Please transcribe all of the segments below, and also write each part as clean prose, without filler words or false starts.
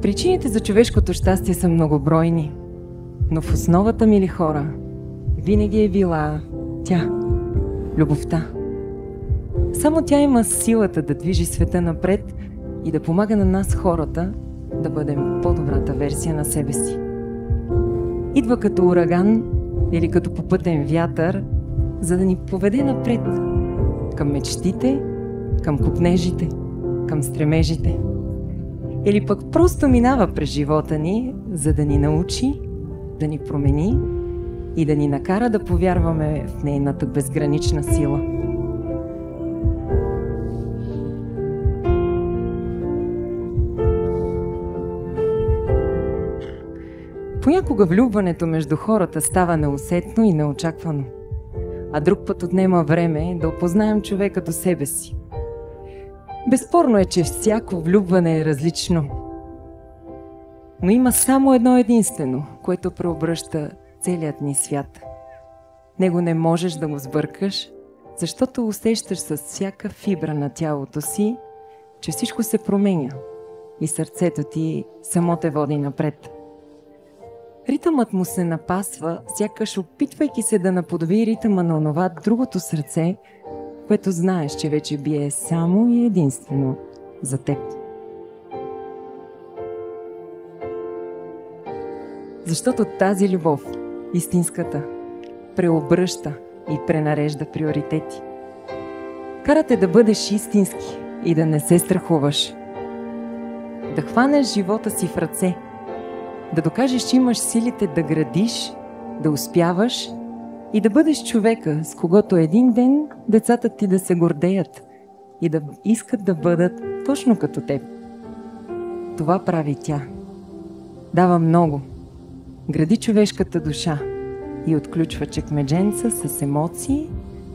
Причините за човешкото щастие са многобройни, но в основата, мили хора, винаги е била тя – любовта. Само тя има силата да движи света напред и да помага на нас, хората, да бъдем по-добрата версия на себе си. Идва като ураган или като попътен вятър, за да ни поведе напред към мечтите, към копнежите, към стремежите. Или пък просто минава през живота ни, за да ни научи, да ни промени и да ни накара да повярваме в нейната безгранична сила. Понякога влюбването между хората става неусетно и неочаквано, а друг път отнема време да опознаем човека до себе си. Безспорно е, че всяко влюбване е различно, но има само едно единствено, което преобръща целият ни свят. Него не можеш да го сбъркаш, защото усещаш с всяка фибра на тялото си, че всичко се променя и сърцето ти само те води напред. Ритъмът му се напасва, сякаш опитвайки се да наподоби ритъма на онова другото сърце, което знаеш, че вече бие само и единствено за теб. Защото тази любов, истинската, преобръща и пренарежда приоритети. Кара те да бъдеш истински и да не се страхуваш. Да хванеш живота си в ръце, да докажеш, че имаш силите да градиш, да успяваш и да бъдеш човека, с когото един ден децата ти да се гордеят и да искат да бъдат точно като теб. Това прави тя. Дава много. Гради човешката душа и отключва чекмедженца с емоции,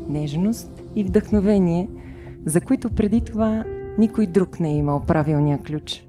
нежност и вдъхновение, за които преди това никой друг не е имал правилния ключ.